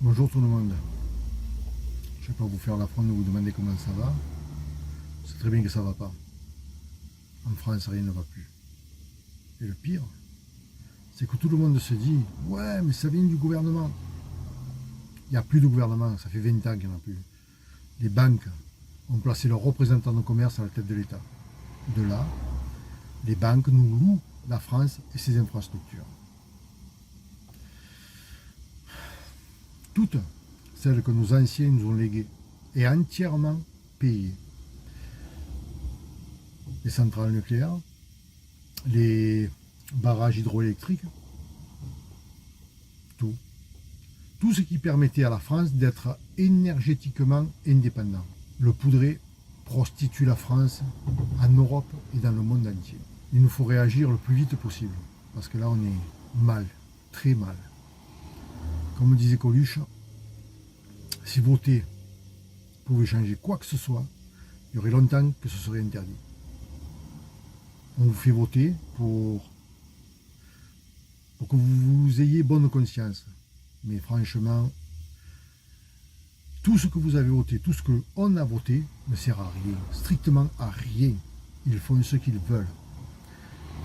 Bonjour tout le monde. Je ne vais pas vous faire l'affront de vous demander comment ça va. C'est très bien que ça ne va pas. En France, rien ne va plus. Et le pire, c'est que tout le monde se dit « Ouais, mais ça vient du gouvernement ». Il n'y a plus de gouvernement, ça fait 20 ans qu'il n'y en a plus. Les banques ont placé leurs représentants de commerce à la tête de l'État. De là, les banques nous louent la France et ses infrastructures. Toutes celles que nos anciens nous ont léguées et entièrement payées. Les centrales nucléaires, les barrages hydroélectriques, tout. Tout ce qui permettait à la France d'être énergétiquement indépendant. Le poudré prostitue la France en Europe et dans le monde entier. Il nous faut réagir le plus vite possible, parce que là on est mal, très mal. Comme disait Coluche, si voter pouvait changer quoi que ce soit, il y aurait longtemps que ce serait interdit. On vous fait voter pour que vous ayez bonne conscience. Mais franchement, tout ce que vous avez voté, tout ce qu'on a voté ne sert à rien, strictement à rien. Ils font ce qu'ils veulent.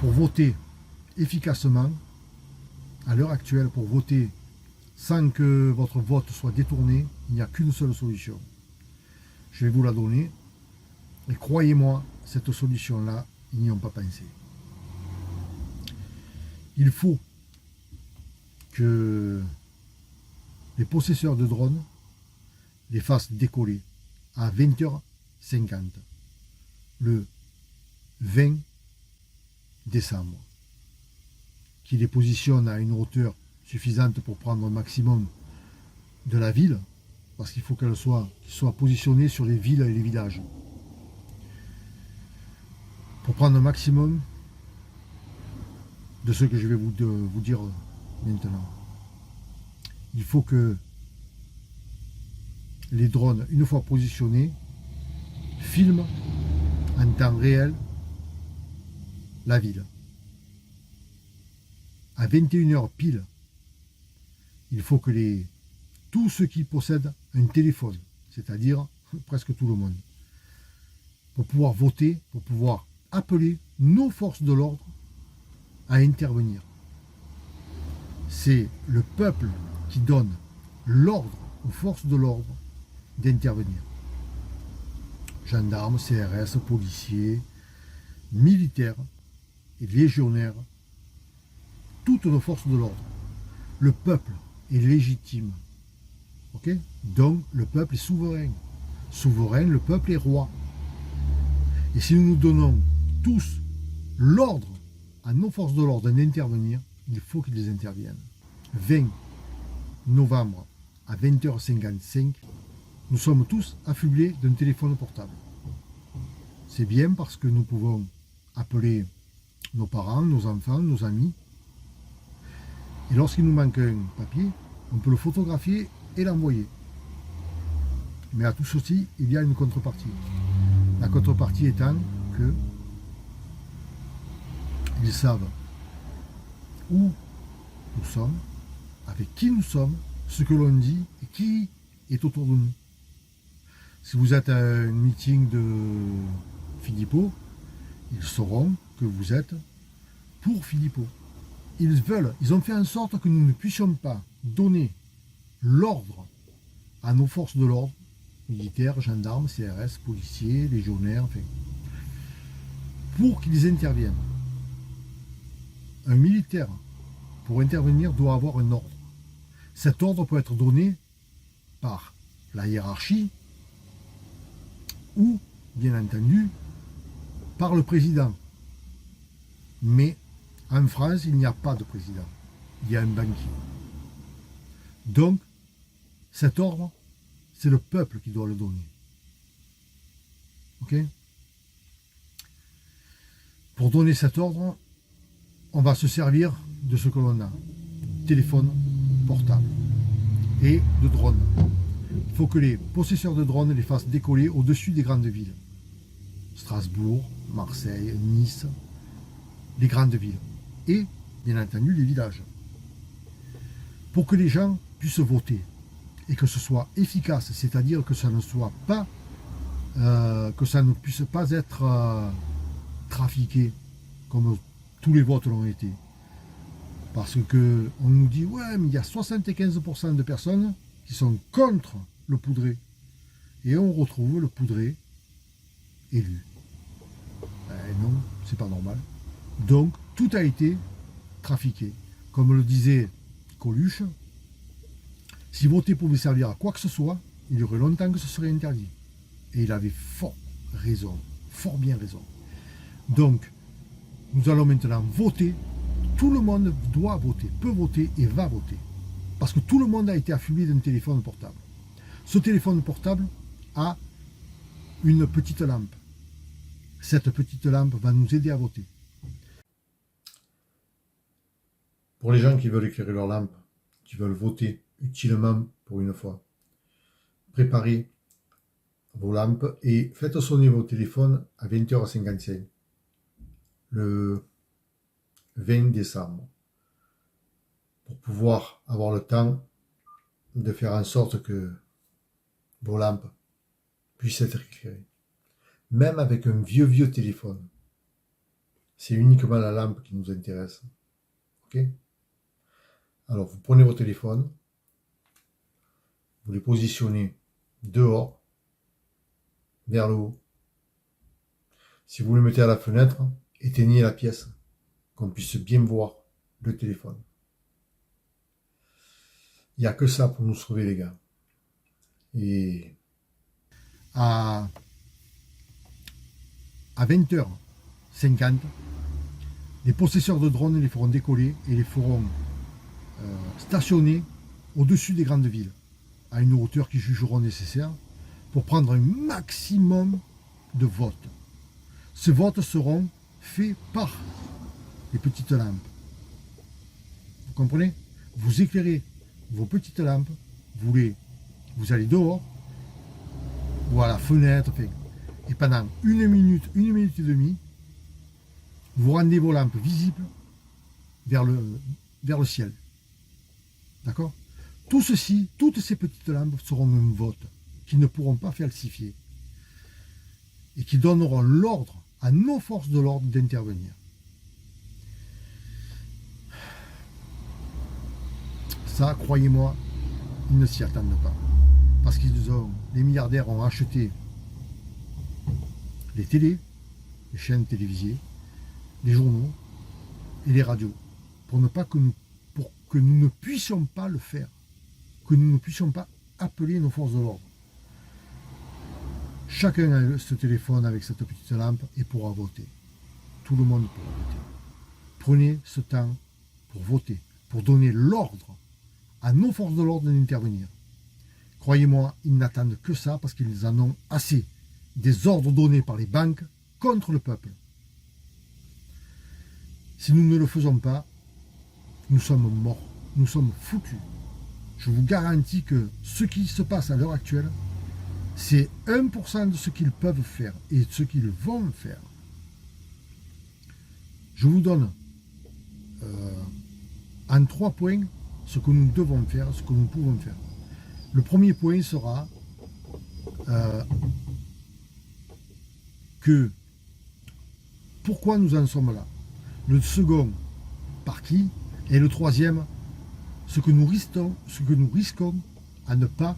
Pour voter efficacement, à l'heure actuelle, pour voter sans que votre vote soit détourné, il n'y a qu'une seule solution. Je vais vous la donner. Et croyez-moi, cette solution-là, ils n'y ont pas pensé. Il faut que les possesseurs de drones les fassent décoller à 20h50 le 20 décembre, qui les positionne à une hauteur suffisante pour prendre un maximum de la ville, parce qu'il faut qu'ils soient positionnés sur les villes et les villages. Pour prendre un maximum de ce que je vais vous dire maintenant. Il faut que les drones, une fois positionnés, filment en temps réel la ville. À 21h pile, il faut que tous ceux qui possèdent un téléphone, c'est-à-dire presque tout le monde, pour pouvoir voter, pour pouvoir appeler nos forces de l'ordre à intervenir. C'est le peuple qui donne l'ordre aux forces de l'ordre d'intervenir. Gendarmes, CRS, policiers, militaires et légionnaires, toutes nos forces de l'ordre. Le peuple est légitime. Ok ? Donc le peuple est souverain. Souverain, le peuple est roi. Et si nous nous donnons tous l'ordre à nos forces de l'ordre d'intervenir, il faut qu'ils interviennent. 20 novembre à 20h55, nous sommes tous affublés d'un téléphone portable. C'est bien parce que nous pouvons appeler nos parents, nos enfants, nos amis. Et lorsqu'il nous manque un papier, on peut le photographier et l'envoyer. Mais à tout ceci, il y a une contrepartie. La contrepartie étant que ils savent où nous sommes, avec qui nous sommes, ce que l'on dit et qui est autour de nous. Si vous êtes à un meeting de Philippot, ils sauront que vous êtes pour Philippot. Ils ont fait en sorte que nous ne puissions pas donner l'ordre à nos forces de l'ordre, militaires, gendarmes, CRS, policiers, légionnaires, enfin, pour qu'ils interviennent. Un militaire, pour intervenir, doit avoir un ordre. Cet ordre peut être donné par la hiérarchie ou, bien entendu, par le président. Mais en France, il n'y a pas de président. Il y a un banquier. Donc, cet ordre, c'est le peuple qui doit le donner. Ok ? Pour donner cet ordre, on va se servir de ce que l'on a. Téléphone portable et de drones. Il faut que les possesseurs de drones les fassent décoller au-dessus des grandes villes. Strasbourg, Marseille, Nice, les grandes villes. Et, bien entendu, les villages. Pour que les gens puissent voter. et que ce soit efficace, c'est-à-dire que ça ne soit pas, que ça ne puisse pas être trafiqué comme tous les votes l'ont été. Parce que on nous dit, ouais, mais il y a 75% de personnes qui sont contre le poudré. Et on retrouve le poudré élu. Non, c'est pas normal. Donc, tout a été trafiqué. Comme le disait Coluche, si voter pouvait servir à quoi que ce soit, il y aurait longtemps que ce serait interdit. Et il avait fort raison, fort bien raison. Donc, nous allons maintenant voter. Tout le monde doit voter, peut voter et va voter. Parce que tout le monde a été affublé d'un téléphone portable. Ce téléphone portable a une petite lampe. Cette petite lampe va nous aider à voter. Pour les gens qui veulent éclairer leur lampe, qui veulent voter utilement pour une fois, préparez vos lampes et faites sonner vos téléphones à 20h55 le 20 décembre pour pouvoir avoir le temps de faire en sorte que vos lampes puissent être éclairées. Même avec un vieux téléphone, c'est uniquement la lampe qui nous intéresse. Ok ? Alors vous prenez vos téléphones, vous les positionnez dehors, vers le haut. Si vous le mettez à la fenêtre, éteignez la pièce, qu'on puisse bien voir le téléphone. Il n'y a que ça pour nous sauver, les gars. Et à 20h50, les possesseurs de drones les feront décoller et les feront stationner au-dessus des grandes villes, à une hauteur qu'ils jugeront nécessaire, pour prendre un maximum de votes. Ces votes seront faits par les petites lampes. Vous comprenez? Vous éclairez vos petites lampes, vous allez dehors, ou à la fenêtre, et pendant une minute et demie, vous rendez vos lampes visibles vers le ciel. D'accord? Tout ceci, toutes ces petites lampes seront un vote qu'ils ne pourront pas falsifier et qui donneront l'ordre à nos forces de l'ordre d'intervenir. Ça, croyez-moi, ils ne s'y attendent pas. Parce que les milliardaires ont acheté les télés, les chaînes télévisées, les journaux et les radios pour que nous ne puissions pas le faire, que nous ne puissions pas appeler nos forces de l'ordre. Chacun a ce téléphone avec cette petite lampe et pourra voter. Tout le monde pourra voter. Prenez ce temps pour voter, pour donner l'ordre à nos forces de l'ordre d'intervenir. Croyez-moi, ils n'attendent que ça parce qu'ils en ont assez des ordres donnés par les banques contre le peuple. Si nous ne le faisons pas, nous sommes morts, nous sommes foutus. Je vous garantis que ce qui se passe à l'heure actuelle, c'est 1% de ce qu'ils peuvent faire et de ce qu'ils vont faire. Je vous donne en 3 points ce que nous devons faire, ce que nous pouvons faire. Le premier point sera que pourquoi nous en sommes là. Le second, par qui. Et le troisième, ce que nous risquons à ne pas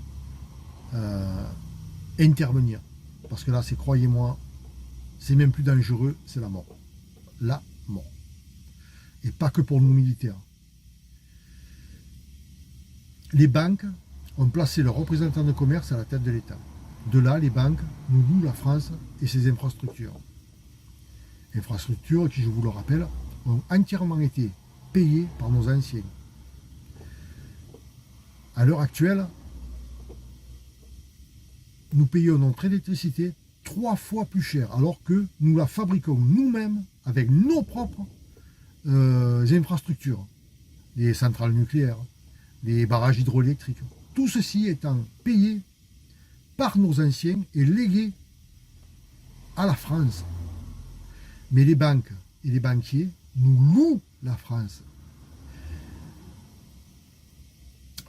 intervenir. Parce que là, croyez-moi, c'est même plus dangereux, c'est la mort. La mort. Et pas que pour nos militaires. Les banques ont placé leurs représentants de commerce à la tête de l'État. De là, les banques nous louent la France et ses infrastructures. Infrastructures qui, je vous le rappelle, ont entièrement été payées par nos anciens. À l'heure actuelle, nous payons notre électricité 3 fois plus cher, alors que nous la fabriquons nous-mêmes avec nos propres infrastructures, les centrales nucléaires, les barrages hydroélectriques. Tout ceci étant payé par nos anciens et légué à la France. Mais les banques et les banquiers nous louent la France.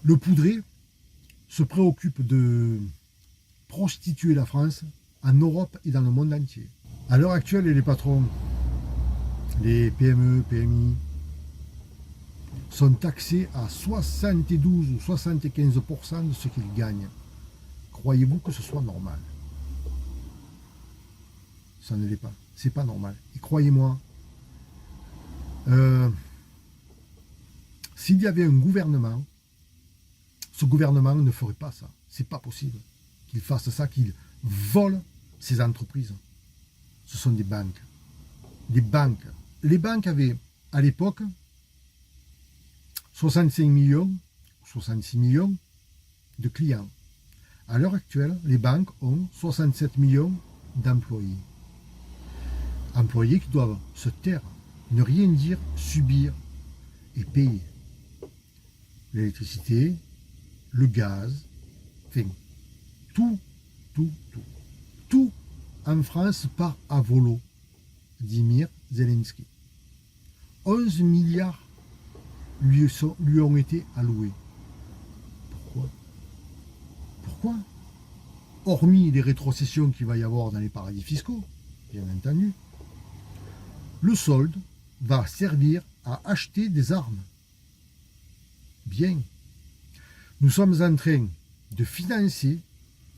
Le poudré se préoccupent de prostituer la France en Europe et dans le monde entier. À l'heure actuelle, les patrons, les PME, PMI, sont taxés à 72 ou 75% de ce qu'ils gagnent. Croyez-vous que ce soit normal? Ça ne l'est pas. C'est pas normal. Et croyez-moi, s'il y avait un gouvernement, ce gouvernement ne ferait pas ça. C'est pas possible qu'il fasse ça, qu'il vole ces entreprises. Ce sont des banques. Des banques. Les banques avaient, à l'époque, 65 millions, 66 millions de clients. À l'heure actuelle, les banques ont 67 millions d'employés. Employés qui doivent se taire, ne rien dire, subir et payer. L'électricité, le gaz, enfin, tout en France part à volo. Vladimir Zelensky. 11 milliards lui ont été alloués. Pourquoi? Hormis les rétrocessions qu'il va y avoir dans les paradis fiscaux, bien entendu, le solde va servir à acheter des armes. Bien. Nous sommes en train de financer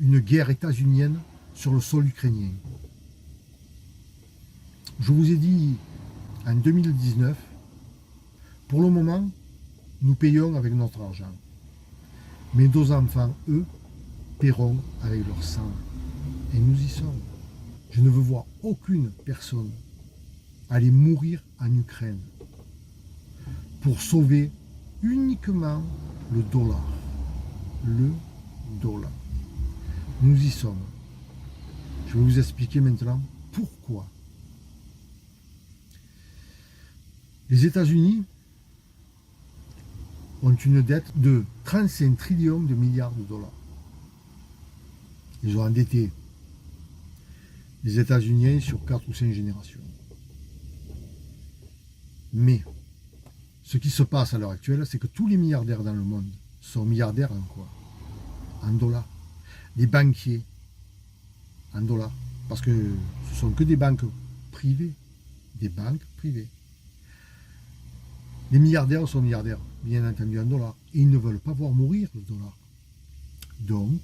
une guerre états-unienne sur le sol ukrainien. Je vous ai dit en 2019, pour le moment, nous payons avec notre argent. Mais nos enfants, eux, paieront avec leur sang. Et nous y sommes. Je ne veux voir aucune personne aller mourir en Ukraine pour sauver uniquement le dollar. Le dollar. Nous y sommes. Je vais vous expliquer maintenant pourquoi. Les États-Unis ont une dette de 35 trillions de milliards de dollars. Ils ont endetté les États-Unis sur 4 ou 5 générations. Mais ce qui se passe à l'heure actuelle, c'est que tous les milliardaires dans le monde sont milliardaires en quoi? En dollars. Les banquiers en dollars. Parce que ce sont que des banques privées. Des banques privées. Les milliardaires sont milliardaires, bien entendu en dollars. Et ils ne veulent pas voir mourir le dollar. Donc,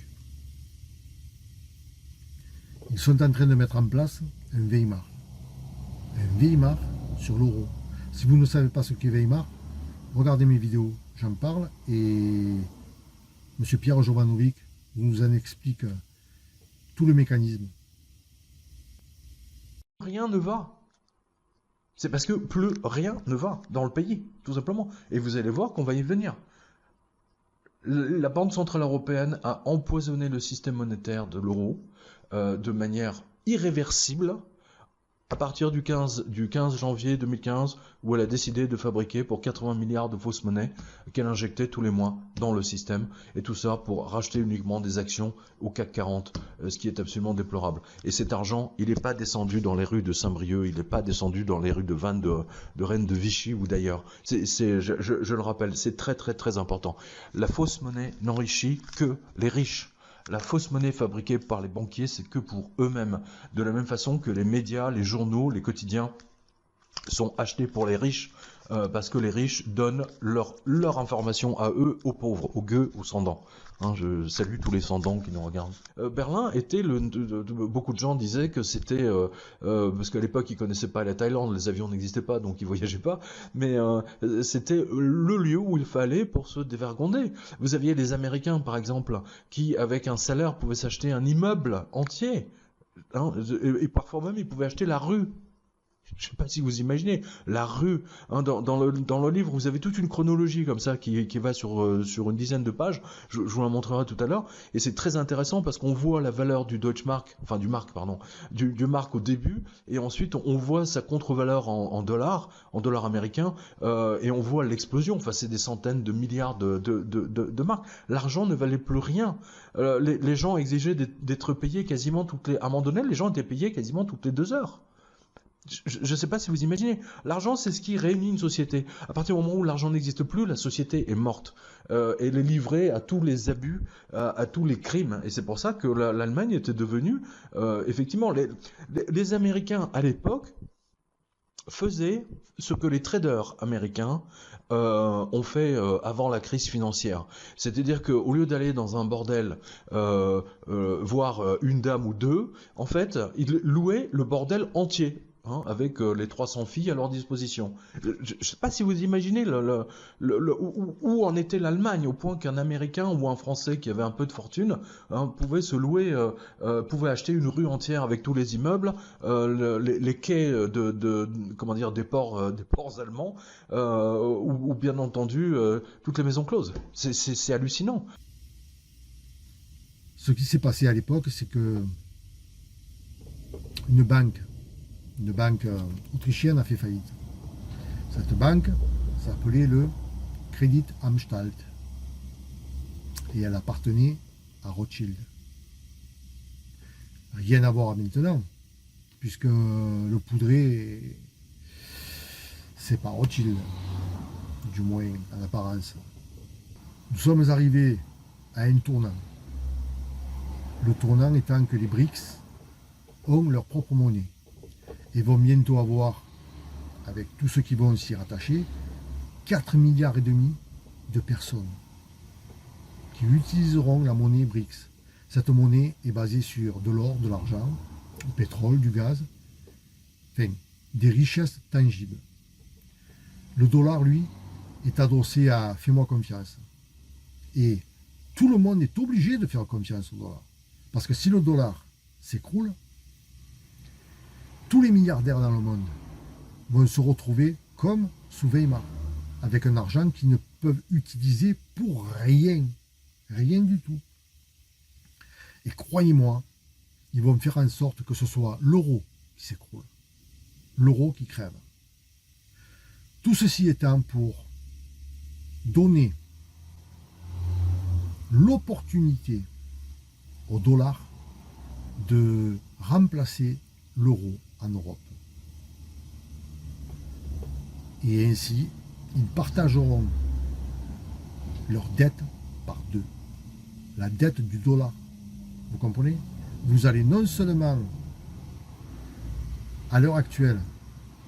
ils sont en train de mettre en place un Weimar. Un Weimar sur l'euro. Si vous ne savez pas ce qu'est Weimar, regardez mes vidéos, j'en parle. Et M. Pierre Jovanovic nous en explique tout le mécanisme. Rien ne va. C'est parce que plus rien ne va dans le pays, tout simplement. Et vous allez voir qu'on va y venir. La Banque Centrale Européenne a empoisonné le système monétaire de l'euro de manière irréversible à partir du 15 janvier 2015, où elle a décidé de fabriquer pour 80 milliards de fausses monnaies qu'elle injectait tous les mois dans le système, et tout ça pour racheter uniquement des actions au CAC 40, ce qui est absolument déplorable. Et cet argent, il n'est pas descendu dans les rues de Saint-Brieuc, il n'est pas descendu dans les rues de Vannes, de Rennes, de Vichy ou d'ailleurs. Je le rappelle, c'est très très très important. La fausse monnaie n'enrichit que les riches. La fausse monnaie fabriquée par les banquiers, c'est que pour eux-mêmes. De la même façon que les médias, les journaux, les quotidiens sont achetés pour les riches, parce que les riches donnent leur information à eux, aux pauvres, aux gueux, aux sans-dents. Hein, je salue tous les sans-dents qui nous regardent. Berlin était, beaucoup de gens disaient que c'était, parce qu'à l'époque ils connaissaient pas la Thaïlande, les avions n'existaient pas, donc ils voyageaient pas, mais c'était le lieu où il fallait pour se dévergonder. Vous aviez les Américains, par exemple, qui avec un salaire pouvaient s'acheter un immeuble entier, hein, et parfois même ils pouvaient acheter la rue. Je ne sais pas si vous imaginez, la rue, hein, dans le livre, vous avez toute une chronologie comme ça qui va sur une dizaine de pages, je vous la montrerai tout à l'heure, et c'est très intéressant parce qu'on voit la valeur du Deutschmark, enfin du mark, pardon, du mark au début, et ensuite on voit sa contre-valeur en dollars américains, et on voit l'explosion, enfin c'est des centaines de milliards de marks. L'argent ne valait plus rien. Les gens exigeaient d'être payés quasiment à un moment donné, les gens étaient payés quasiment toutes les 2 heures. Je ne sais pas si vous imaginez. L'argent, c'est ce qui réunit une société. À partir du moment où l'argent n'existe plus, la société est morte. Elle est livrée à tous les abus, à tous les crimes. Et c'est pour ça que l'Allemagne était devenue, effectivement, les Américains à l'époque faisaient ce que les traders américains ont fait avant la crise financière. C'est-à-dire qu'au lieu d'aller dans un bordel voir une dame ou deux, en fait, ils louaient le bordel entier. Hein, avec les 300 filles à leur disposition. Je ne sais pas si vous imaginez où en était l'Allemagne, au point qu'un Américain ou un Français qui avait un peu de fortune pouvait se louer, pouvait acheter une rue entière avec tous les immeubles, les quais comment dire, des ports allemands, ou bien entendu toutes les maisons closes. C'est hallucinant. Ce qui s'est passé à l'époque, c'est que une banque autrichienne a fait faillite. Cette banque s'appelait le Credit Anstalt et elle appartenait à Rothschild. Rien à voir maintenant, puisque le poudré, c'est pas Rothschild, du moins en apparence. Nous sommes arrivés à un tournant. Le tournant étant que les BRICS ont leur propre monnaie et vont bientôt avoir, avec tous ceux qui vont s'y rattacher, 4,5 milliards de personnes qui utiliseront la monnaie BRICS. Cette monnaie est basée sur de l'or, de l'argent, du pétrole, du gaz, enfin, des richesses tangibles. Le dollar, lui, est adossé à « fais-moi confiance ». Et tout le monde est obligé de faire confiance au dollar. Parce que si le dollar s'écroule, tous les milliardaires dans le monde vont se retrouver comme sous Weimar, avec un argent qu'ils ne peuvent utiliser pour rien, rien du tout. Et croyez-moi, ils vont faire en sorte que ce soit l'euro qui s'écroule, l'euro qui crève. Tout ceci étant pour donner l'opportunité au dollar de remplacer l'euro en Europe. Et ainsi, ils partageront leur dette par deux. La dette du dollar. Vous comprenez? Vous allez non seulement, à l'heure actuelle,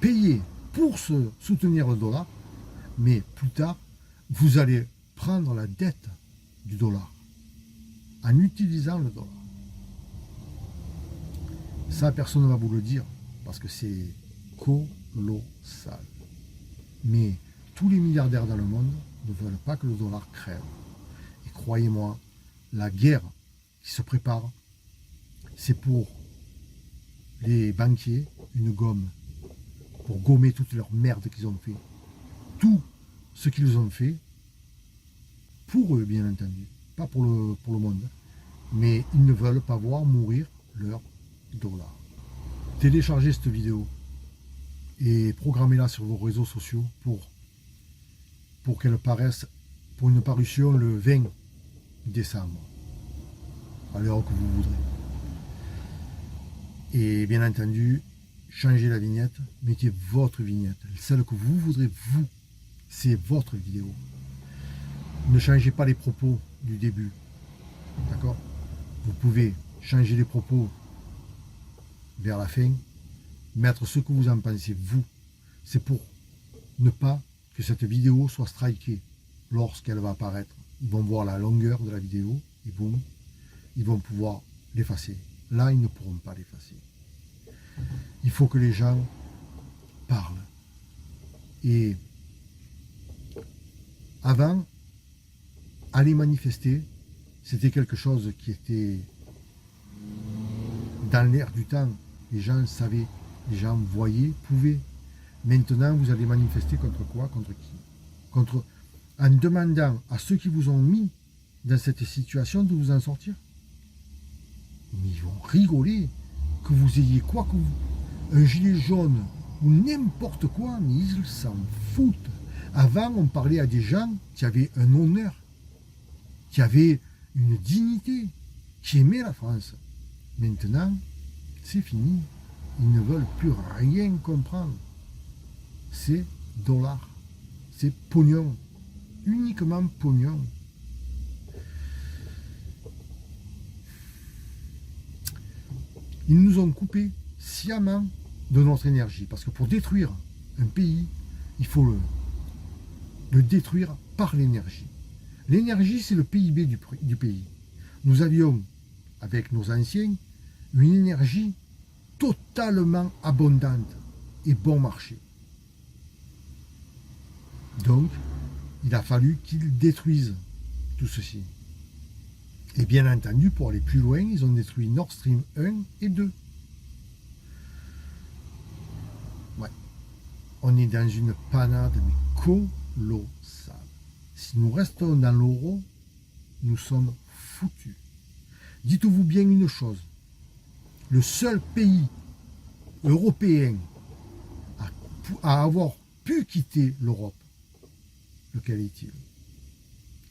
payer pour soutenir le dollar, mais plus tard, vous allez prendre la dette du dollar en utilisant le dollar. Ça, personne ne va vous le dire, parce que c'est colossal. Mais tous les milliardaires dans le monde ne veulent pas que le dollar crève. Et croyez-moi, la guerre qui se prépare, c'est pour les banquiers une gomme, pour gommer toute leur merde qu'ils ont fait. Tout ce qu'ils ont fait, pour eux bien entendu, pas pour le monde. Mais ils ne veulent pas voir mourir leur dollar. Téléchargez cette vidéo et programmez-la sur vos réseaux sociaux pour qu'elle paraisse pour une parution le 20 décembre, à l'heure que vous voudrez. Et bien entendu, changez la vignette, mettez votre vignette, celle que vous voudrez, vous, c'est votre vidéo. Ne changez pas les propos du début, d'accord? Vous pouvez changer les propos vers la fin, mettre ce que vous en pensez, vous. C'est pour ne pas que cette vidéo soit strikée lorsqu'elle va apparaître. Ils vont voir la longueur de la vidéo et boum, ils vont pouvoir l'effacer. Là, ils ne pourront pas l'effacer. Il faut que les gens parlent. Et avant, aller manifester, c'était quelque chose qui était dans l'air du temps. Les gens savaient, les gens voyaient, pouvaient. Maintenant, vous allez manifester contre quoi? Contre qui? En demandant à ceux qui vous ont mis dans cette situation de vous en sortir. Mais ils vont rigoler. Que vous ayez quoi que vous... Un gilet jaune ou n'importe quoi, mais ils s'en foutent. Avant, on parlait à des gens qui avaient un honneur, qui avaient une dignité, qui aimaient la France. Maintenant, c'est fini. ils ne veulent plus rien comprendre. C'est dollars, c'est pognon, uniquement pognon. Ils nous ont coupé sciemment de notre énergie, parce que pour détruire un pays, il faut le détruire par l'énergie. L'énergie, c'est le PIB du pays. Nous avions, avec nos anciens, une énergie totalement abondante et bon marché. Donc, il a fallu qu'ils détruisent tout ceci. Et bien entendu, pour aller plus loin, ils ont détruit Nord Stream 1 et 2. Ouais. On est dans une panade, mais colossale. Si nous restons dans l'euro, nous sommes foutus. Dites-vous bien une chose. Le seul pays européen à avoir pu quitter l'Europe, lequel est-il?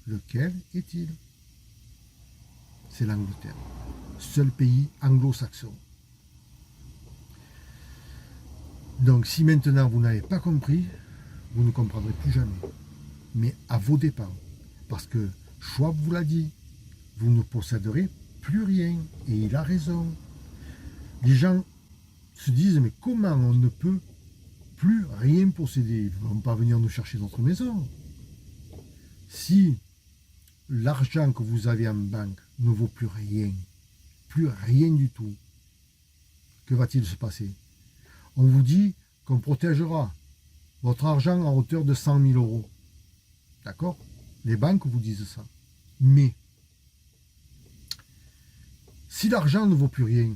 Lequel est-il? C'est l'Angleterre. Seul pays anglo-saxon. Donc si maintenant vous n'avez pas compris, vous ne comprendrez plus jamais. Mais à vos dépens. Parce que Schwab vous l'a dit, vous ne posséderez plus rien. Et il a raison. Les gens se disent, mais comment on ne peut plus rien posséder? Ils ne vont pas venir nous chercher notre maison. Si l'argent que vous avez en banque ne vaut plus rien du tout, que va-t-il se passer? On vous dit qu'on protégera votre argent en hauteur de 100 000 euros. D'accord? Les banques vous disent ça. Mais, si l'argent ne vaut plus rien,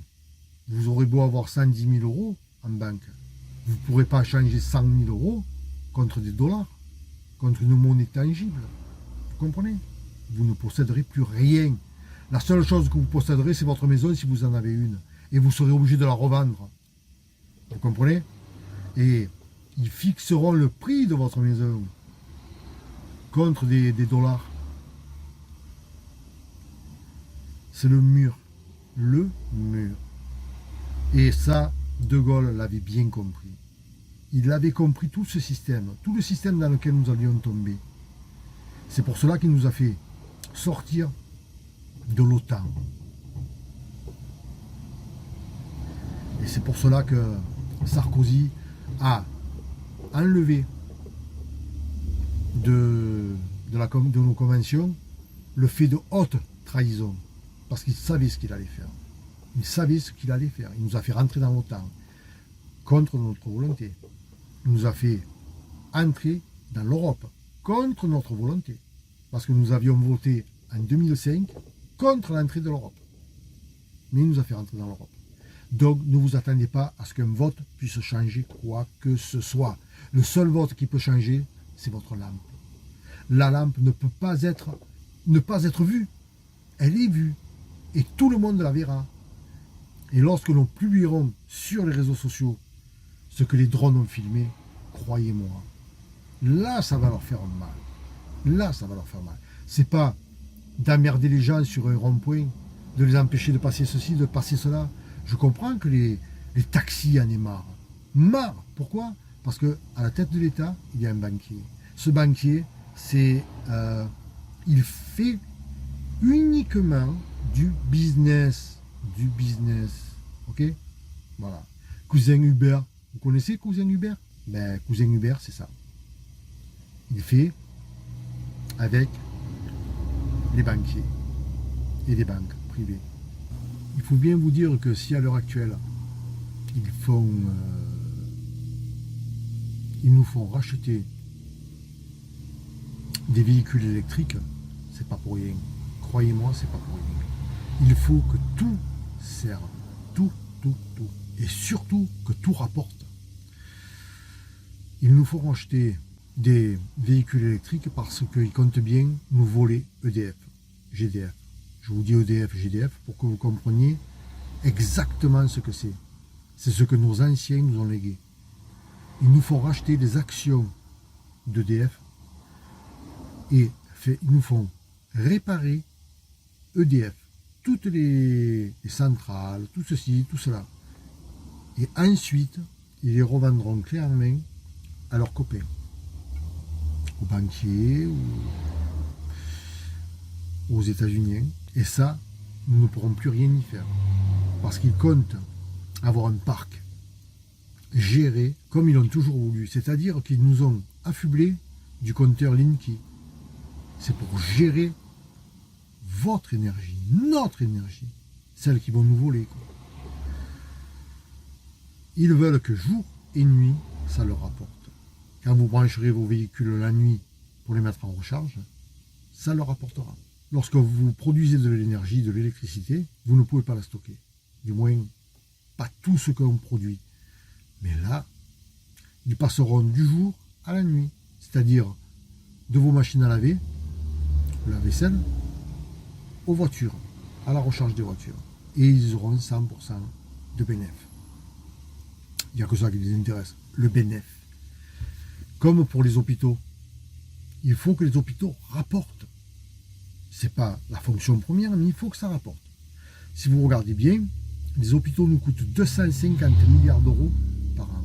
vous aurez beau avoir 110 000 euros en banque, vous ne pourrez pas changer 100 000 euros contre des dollars, contre une monnaie tangible. Vous comprenez? Vous ne posséderez plus rien. La seule chose que vous posséderez, c'est votre maison si vous en avez une. Et vous serez obligé de la revendre. Vous comprenez? Et ils fixeront le prix de votre maison contre des dollars. C'est le mur. Le mur. Et ça, De Gaulle l'avait bien compris. Il avait compris tout ce système, tout le système dans lequel nous allions tomber. C'est pour cela qu'il nous a fait sortir de l'OTAN. Et c'est pour cela que Sarkozy a enlevé de nos conventions le fait de haute trahison. Parce qu'il savait ce qu'il allait faire. Il savait ce qu'il allait faire. Il nous a fait rentrer dans l'OTAN contre notre volonté. Il nous a fait entrer dans l'Europe contre notre volonté. Parce que nous avions voté en 2005 contre l'entrée de l'Europe. Mais il nous a fait rentrer dans l'Europe. Donc ne vous attendez pas à ce qu'un vote puisse changer quoi que ce soit. Le seul vote qui peut changer, c'est votre lampe. La lampe ne peut pas être vue. Elle est vue. Et tout le monde la verra. Et lorsque l'on publiera sur les réseaux sociaux ce que les drones ont filmé, croyez-moi, là ça va leur faire mal. Là ça va leur faire mal. C'est pas d'emmerder les gens sur un rond-point, de les empêcher de passer ceci, de passer cela. Je comprends que les taxis en aient marre. Marre. Pourquoi? Parce qu'à la tête de l'État, il y a un banquier. Ce banquier, il fait uniquement du business. Du business. Ok? Voilà. Cousin Hubert. Vous connaissez Cousin Hubert? Ben, Cousin Hubert, c'est ça. Il fait avec les banquiers et les banques privées. Il faut bien vous dire que si à l'heure actuelle, ils nous font racheter des véhicules électriques, c'est pas pour rien. Croyez-moi, c'est pas pour rien. Il faut que tout serve. Tout. Et surtout que tout rapporte. Ils nous feront acheter des véhicules électriques parce qu'ils comptent bien nous voler EDF, GDF. Je vous dis EDF, GDF pour que vous compreniez exactement ce que c'est. C'est ce que nos anciens nous ont légué. Ils nous font racheter des actions d'EDF et ils nous font réparer EDF. Toutes les centrales, tout ceci, tout cela. Et ensuite, ils les revendront clé en main à leurs copains, aux banquiers ou aux États-Unis. Et ça, nous ne pourrons plus rien y faire. Parce qu'ils comptent avoir un parc géré comme ils l'ont toujours voulu. C'est-à-dire qu'ils nous ont affublés du compteur Linky. C'est pour gérer votre énergie, notre énergie, celle qu'ils vont nous voler, quoi. Ils veulent que jour et nuit, ça leur rapporte. Quand vous brancherez vos véhicules la nuit pour les mettre en recharge, ça leur rapportera. Lorsque vous produisez de l'énergie, de l'électricité, vous ne pouvez pas la stocker. Du moins, pas tout ce qu'on produit. Mais là, ils passeront du jour à la nuit. C'est-à-dire de vos machines à laver, la vaisselle, aux voitures, à la recharge des voitures. Et ils auront 100% de bénéfice. Il n'y a que ça qui les intéresse, le bénéfice. Comme pour les hôpitaux, il faut que les hôpitaux rapportent. Ce n'est pas la fonction première, mais il faut que ça rapporte. Si vous regardez bien, les hôpitaux nous coûtent 250 milliards d'euros par an.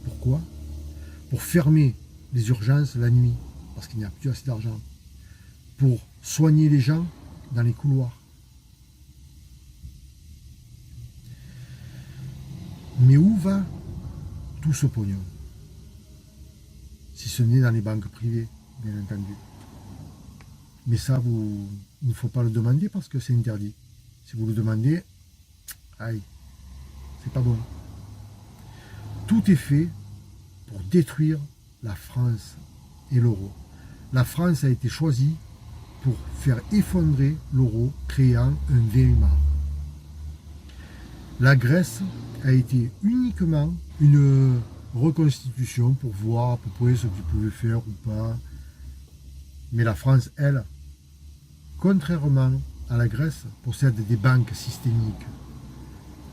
Pourquoi? Pour fermer les urgences la nuit, parce qu'il n'y a plus assez d'argent. Pour soigner les gens dans les couloirs. Mais où va tout ce pognon? Si ce n'est dans les banques privées, bien entendu. Mais ça, il ne faut pas le demander parce que c'est interdit. Si vous le demandez, aïe, c'est pas bon. Tout est fait pour détruire la France et l'euro. La France a été choisie pour faire effondrer l'euro, créant un Weimar. La Grèce a été uniquement une reconstitution pour voir à peu près ce qu'ils pouvaient faire ou pas. Mais la France, elle, contrairement à la Grèce, possède des banques systémiques.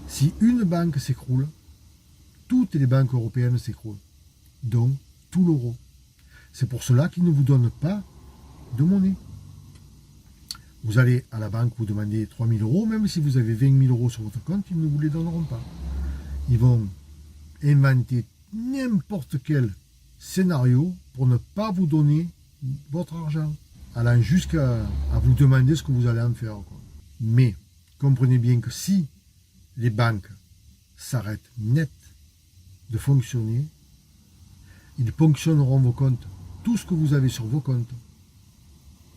Si une banque s'écroule, toutes les banques européennes s'écroulent, donc tout l'euro. C'est pour cela qu'ils ne vous donnent pas de monnaie. Vous allez à la banque, vous demandez 3 000 euros, même si vous avez 20 000 euros sur votre compte, ils ne vous les donneront pas. Ils vont inventer n'importe quel scénario pour ne pas vous donner votre argent, allant jusqu'à vous demander ce que vous allez en faire, quoi. Mais comprenez bien que si les banques s'arrêtent net de fonctionner, ils ponctionneront vos comptes, tout ce que vous avez sur vos comptes,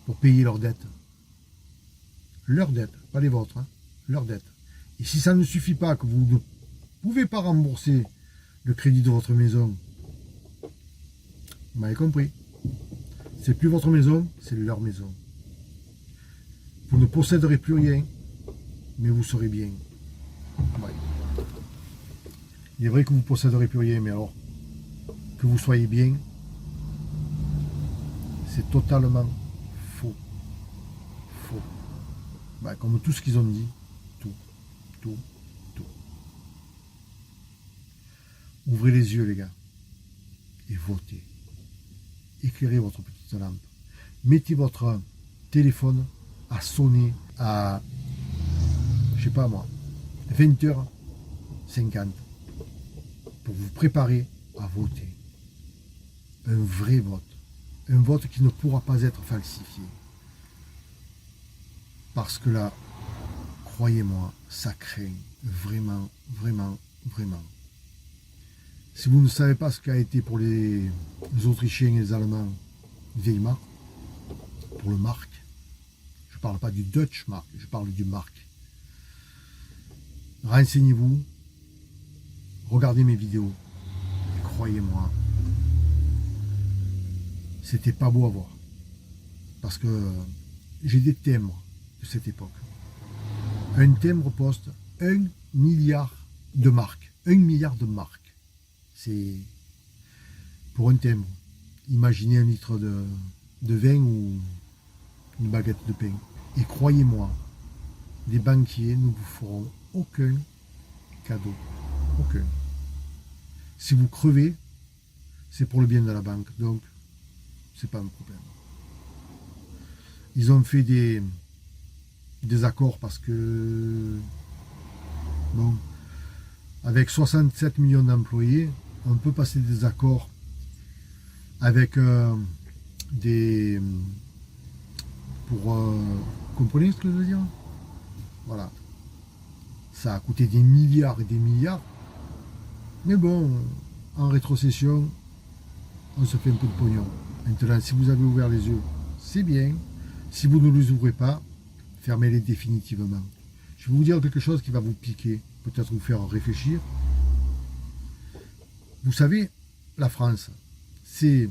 pour payer leurs dettes. Leurs dettes, pas les vôtres, hein, leurs dettes. Et si ça ne suffit pas, que vous ne pouvez pas rembourser le crédit de votre maison, vous m'avez compris, c'est plus votre maison, c'est leur maison. Vous ne posséderez plus rien, mais vous serez bien. Ouais. Il est vrai que vous ne posséderez plus rien, mais alors, que vous soyez bien, c'est totalement faux. Faux. Ben, comme tout ce qu'ils ont dit, tout. Ouvrez les yeux, les gars, et votez. Éclairez votre petite lampe. Mettez votre téléphone à sonner à, je sais pas moi, 20h50 pour vous préparer à voter. Un vrai vote. Un vote qui ne pourra pas être falsifié. Parce que là, croyez-moi, ça craint vraiment, vraiment, vraiment. Si vous ne savez pas ce qu'a été pour les Autrichiens et les Allemands, Weimar, pour le Mark, je ne parle pas du Dutch Mark, je parle du Mark. Renseignez-vous, regardez mes vidéos, et croyez-moi, c'était pas beau à voir. Parce que j'ai des timbres de cette époque. Un timbre poste 1 milliard de marques. 1 milliard de marques. C'est pour un timbre. Imaginez un litre de vin ou une baguette de pain. Et croyez-moi, les banquiers ne vous feront aucun cadeau. Aucun. Si vous crevez, c'est pour le bien de la banque. Donc, c'est pas un problème. Ils ont fait des accords parce que, bon, avec 67 millions d'employés, on peut passer des accords avec des... comprenez ce que je veux dire? Voilà. Ça a coûté des milliards et des milliards. Mais bon, en rétrocession, on se fait un peu de pognon. Maintenant, si vous avez ouvert les yeux, c'est bien. Si vous ne les ouvrez pas, fermez-les définitivement. Je vais vous dire quelque chose qui va vous piquer, peut-être vous faire réfléchir. Vous savez, la France, c'est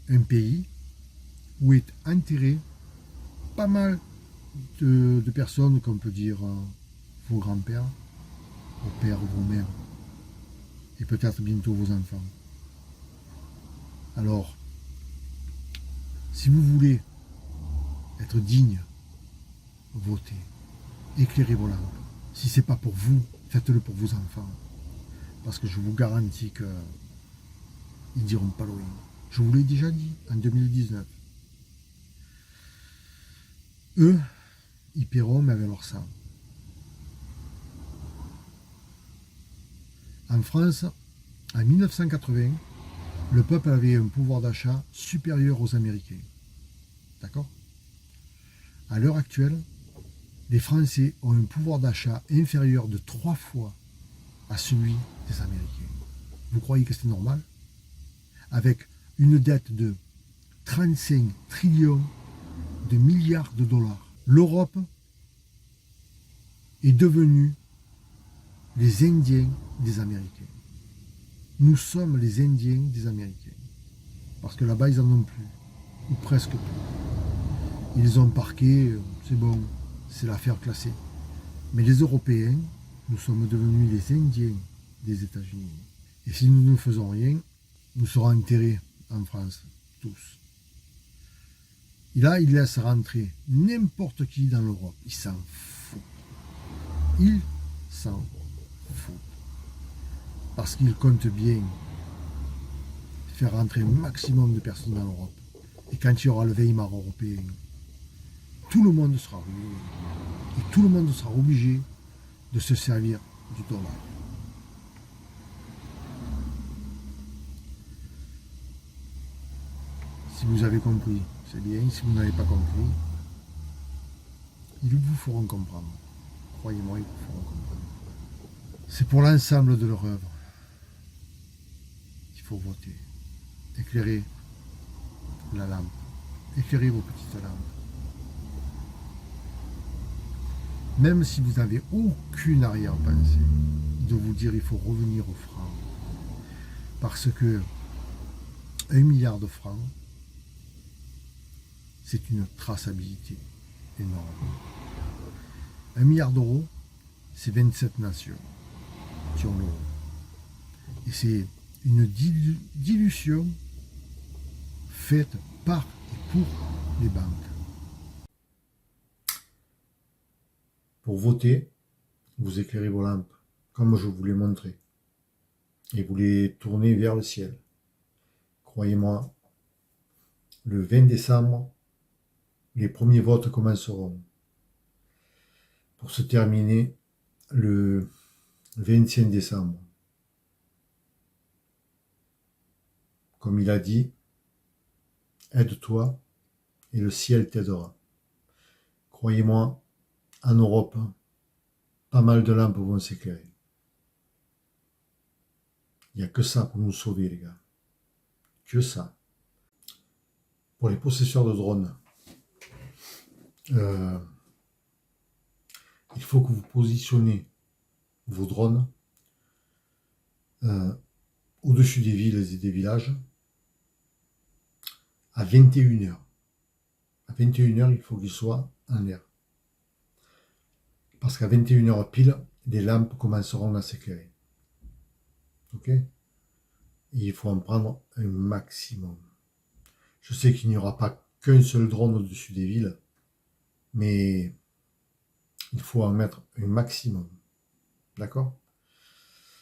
un pays où est enterré pas mal de personnes, qu'on peut dire vos grands-pères, vos pères, vos mères, et peut-être bientôt vos enfants. Alors, si vous voulez être digne, votez, éclairez vos lampes. Si ce n'est pas pour vous, faites-le pour vos enfants. Parce que je vous garantis qu'ils ne diront pas loin. Je vous l'ai déjà dit en 2019. Eux, ils paieront, mais avec leur sang. En France, en 1980, le peuple avait un pouvoir d'achat supérieur aux Américains. D'accord? À l'heure actuelle, les Français ont un pouvoir d'achat inférieur de 3 fois à celui des Américains. Vous croyez que c'est normal? Avec une dette de 35 trillions de milliards de dollars, l'Europe est devenue les Indiens des Américains. Nous sommes les Indiens des Américains. Parce que là-bas, ils n'en ont plus. Ou presque plus. Ils les ont parqués, c'est bon, c'est l'affaire classée. Mais les Européens, nous sommes devenus les Indiens des États-Unis. Et si nous ne faisons rien, nous serons enterrés en France, tous. Et là, ils laissent rentrer n'importe qui dans l'Europe. Ils s'en foutent. Ils s'en foutent. Parce qu'ils comptent bien faire rentrer un maximum de personnes dans l'Europe. Et quand il y aura le Weimar européen, tout le monde sera ruiné. Et tout le monde sera obligé de se servir du dollar. Si vous avez compris, c'est bien. Si vous n'avez pas compris, ils vous feront comprendre. Croyez-moi, ils vous feront comprendre. C'est pour l'ensemble de leur œuvre qu'il faut voter. Éclairez la lampe. Éclairez vos petites lampes. Même si vous n'avez aucune arrière-pensée de vous dire il faut revenir au franc. Parce que 1 milliard de francs, c'est une traçabilité énorme. 1 milliard d'euros, c'est 27 nations qui ont l'euro. Et c'est une dilution faite par et pour les banques. Pour voter, vous éclairez vos lampes, comme je vous l'ai montré. Et vous les tournez vers le ciel. Croyez-moi, le 20 décembre, les premiers votes commenceront. Pour se terminer le 25 décembre. Comme il a dit, aide-toi et le ciel t'aidera. Croyez-moi, en Europe, pas mal de lampes vont s'éclairer. Il n'y a que ça pour nous sauver, les gars. Que ça. Pour les possesseurs de drones, il faut que vous positionnez vos drones au-dessus des villes et des villages à 21h. À 21h, il faut qu'ils soient en l'air. Parce qu'à 21h pile, les lampes commenceront à s'éclairer. Ok? Et il faut en prendre un maximum. Je sais qu'il n'y aura pas qu'un seul drone au-dessus des villes, mais il faut en mettre un maximum. D'accord?